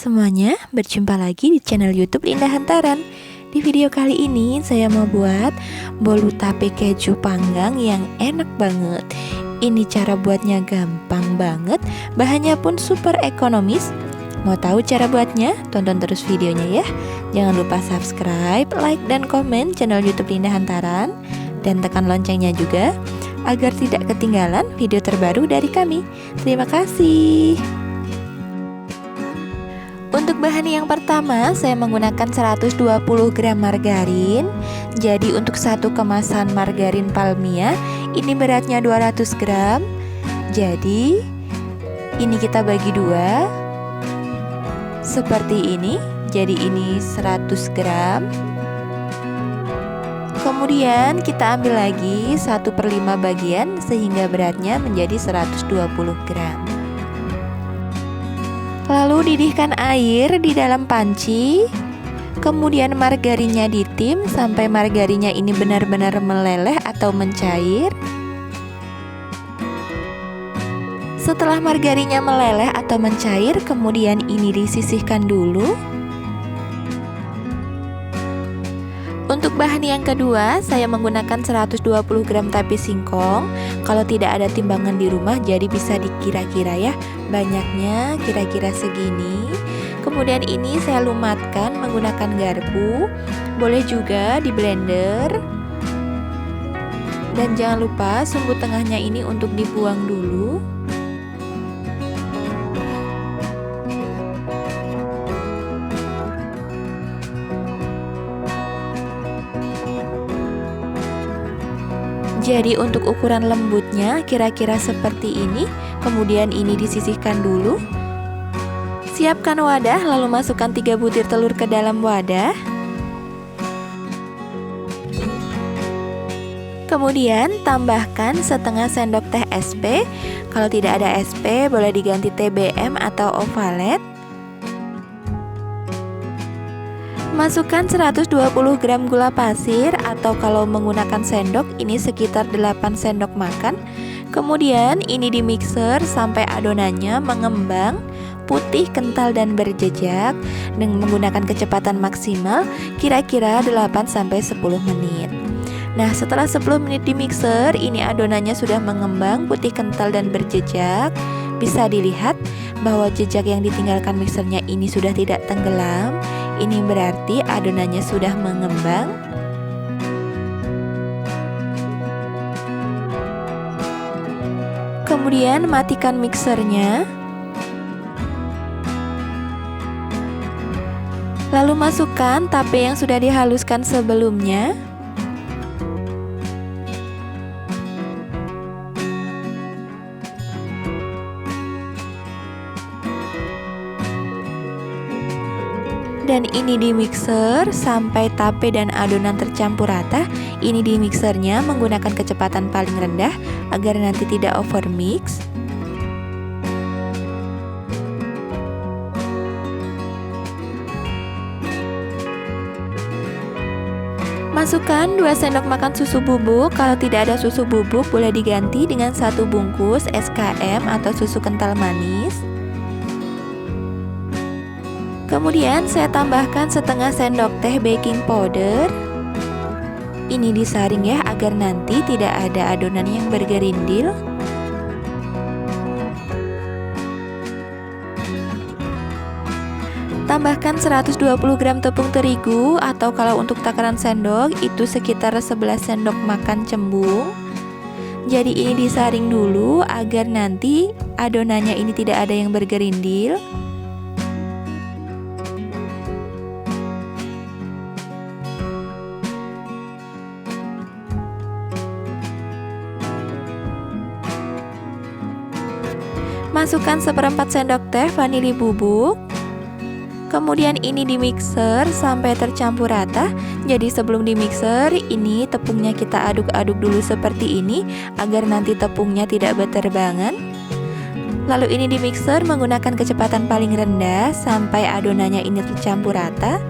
semuanya, berjumpa lagi di channel YouTube Linda Hantaran. Di video kali ini saya mau buat bolu tape keju panggang yang enak banget. Ini cara buatnya gampang banget, bahannya pun super ekonomis. Mau tahu cara buatnya? Tonton terus videonya ya. Jangan lupa subscribe, like, dan komen channel YouTube Linda Hantaran. Dan tekan loncengnya juga, agar tidak ketinggalan video terbaru dari kami. Terima kasih. Untuk bahan yang pertama, saya menggunakan 120 gram margarin. Jadi untuk satu kemasan margarin Palmia, ini beratnya 200 gram. Jadi ini kita bagi dua seperti ini. Jadi ini 100 gram. Kemudian kita ambil lagi 1/5 bagian sehingga beratnya menjadi 120 gram. Lalu didihkan air di dalam panci. Kemudian margarinnya ditim sampai margarinnya ini benar-benar meleleh atau mencair. Setelah margarinnya meleleh atau mencair, kemudian ini disisihkan dulu. Untuk bahan yang kedua, saya menggunakan 120 gram tape singkong. Kalau tidak ada timbangan di rumah, jadi bisa dikira-kira ya. Banyaknya kira-kira segini. Kemudian ini saya lumatkan menggunakan garpu. Boleh juga di blender. Dan jangan lupa sumbu tengahnya ini untuk dibuang dulu. Jadi untuk ukuran lembutnya kira-kira seperti ini. Kemudian ini disisihkan dulu. Siapkan wadah lalu masukkan 3 butir telur ke dalam wadah. Kemudian tambahkan setengah sendok teh SP. Kalau tidak ada SP boleh diganti TBM atau ovalet. Masukkan 120 gram gula pasir atau kalau menggunakan sendok ini sekitar 8 sendok makan. Kemudian ini di mixer sampai adonannya mengembang, putih, kental, dan berjejak dengan menggunakan kecepatan maksimal kira-kira 8-10 menit. Nah, setelah 10 menit di mixer, ini adonannya sudah mengembang, putih, kental, dan berjejak. Bisa dilihat bahwa jejak yang ditinggalkan mixernya ini sudah tidak tenggelam. Ini berarti adonannya sudah mengembang. Kemudian matikan mixernya. Lalu masukkan tape yang sudah dihaluskan sebelumnya. Dan ini di mixer sampai tape dan adonan tercampur rata. Ini di mixernya menggunakan kecepatan paling rendah agar nanti tidak over mix. Masukkan 2 sendok makan susu bubuk. Kalau tidak ada susu bubuk boleh diganti dengan 1 bungkus SKM atau susu kental manis. Kemudian saya tambahkan setengah sendok teh baking powder. Ini disaring ya agar nanti tidak ada adonan yang bergerindil. Tambahkan 120 gram tepung terigu atau kalau untuk takaran sendok itu sekitar 11 sendok makan cembung. Jadi ini disaring dulu agar nanti adonannya ini tidak ada yang bergerindil. Masukkan 1/4 sendok teh vanili bubuk. Kemudian ini di mixer sampai tercampur rata. Jadi sebelum di mixer ini tepungnya kita aduk-aduk dulu seperti ini agar nanti tepungnya tidak berterbangan. Lalu ini di mixer menggunakan kecepatan paling rendah sampai adonannya ini tercampur rata.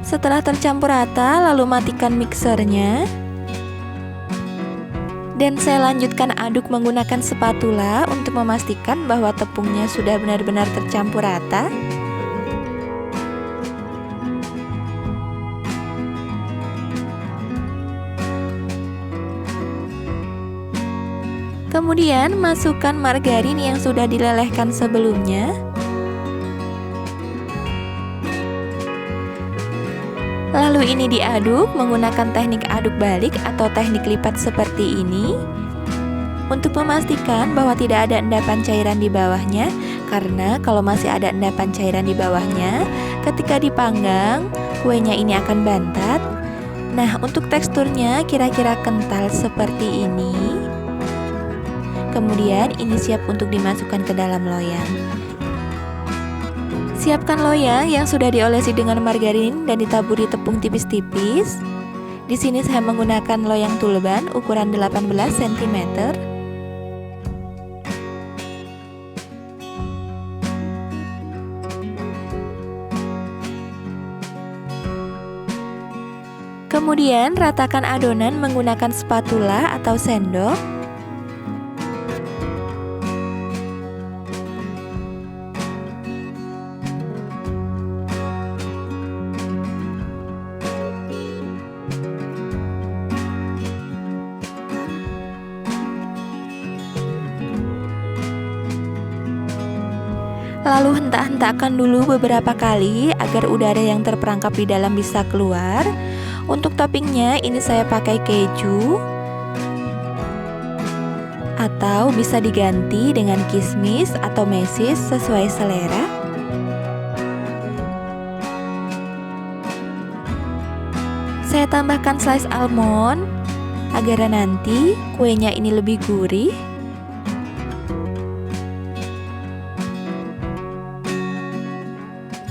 Setelah tercampur rata, lalu matikan mixernya. Dan saya lanjutkan aduk menggunakan spatula untuk memastikan bahwa tepungnya sudah benar-benar tercampur rata. Kemudian masukkan margarin yang sudah dilelehkan sebelumnya. Lalu ini diaduk menggunakan teknik aduk balik atau teknik lipat seperti ini untuk memastikan bahwa tidak ada endapan cairan di bawahnya, karena kalau masih ada endapan cairan di bawahnya ketika dipanggang kuenya ini akan bantat. Nah, untuk teksturnya kira-kira kental seperti ini. Kemudian ini siap untuk dimasukkan ke dalam loyang. Siapkan loyang yang sudah diolesi dengan margarin dan ditaburi tepung tipis-tipis. Di sini saya menggunakan loyang tulban ukuran 18 cm. Kemudian ratakan adonan menggunakan spatula atau sendok. Lalu hentak-hentakkan dulu beberapa kali agar udara yang terperangkap di dalam bisa keluar. Untuk toppingnya ini saya pakai keju, atau bisa diganti dengan kismis atau mesis sesuai selera. Saya tambahkan slice almond agar nanti kuenya ini lebih gurih.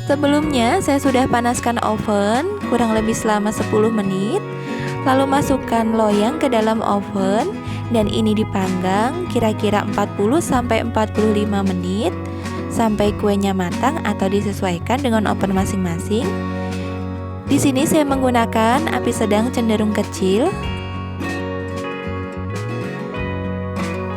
Sebelumnya saya sudah panaskan oven kurang lebih selama 10 menit. Lalu masukkan loyang ke dalam oven dan ini dipanggang kira-kira 40-45 menit sampai kuenya matang atau disesuaikan dengan oven masing-masing. Di sini saya menggunakan api sedang cenderung kecil.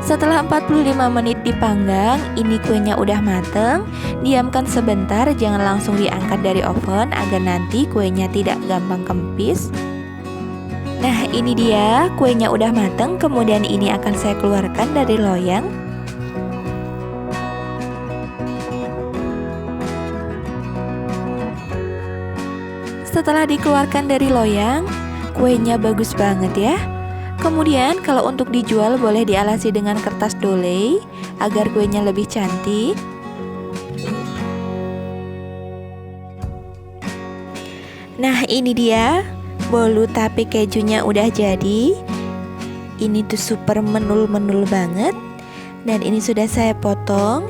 Setelah 45 menit dipanggang, ini kuenya udah mateng. Diamkan sebentar, jangan langsung diangkat dari oven agar nanti kuenya tidak gampang kempis. Nah, ini dia kuenya udah mateng. Kemudian ini akan saya keluarkan dari loyang. Setelah dikeluarkan dari loyang, kuenya bagus banget ya. Kemudian kalau untuk dijual boleh dialasi dengan kertas dole agar kuenya lebih cantik. Nah, ini dia bolu tape kejunya udah jadi. Ini tuh super menul-menul banget. Dan ini sudah saya potong.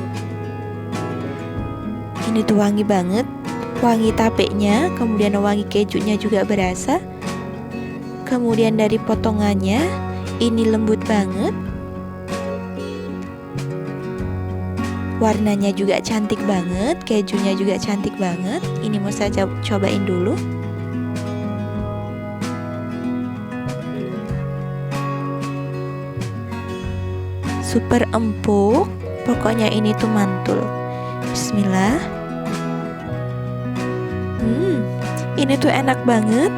Ini tuh wangi banget. Wangi tapenya, kemudian wangi kejunya juga berasa. Kemudian dari potongannya, ini lembut banget. Warnanya juga cantik banget, kejunya juga cantik banget. Ini mau saya cobain dulu. Super empuk, pokoknya ini tuh mantul. Bismillah. Ini tuh enak banget.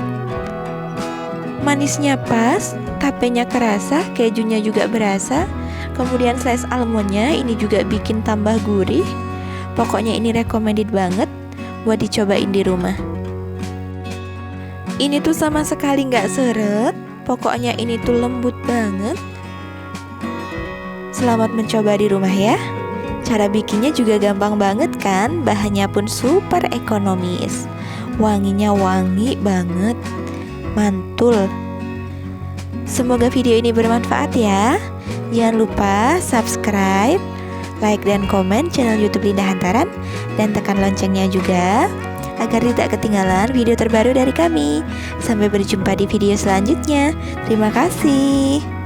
Manisnya pas, tapenya kerasa, kejunya juga berasa. Kemudian slice almondnya ini juga bikin tambah gurih. Pokoknya ini recommended banget buat dicobain di rumah. Ini tuh sama sekali nggak seret. Pokoknya ini tuh lembut banget. Selamat mencoba di rumah ya. Cara bikinnya juga gampang banget kan. Bahannya pun super ekonomis. Wanginya wangi banget. Mantul. Semoga video ini bermanfaat ya. Jangan lupa subscribe, like dan komen channel YouTube Linda Hantaran, dan tekan loncengnya juga agar tidak ketinggalan video terbaru dari kami. Sampai berjumpa di video selanjutnya. Terima kasih.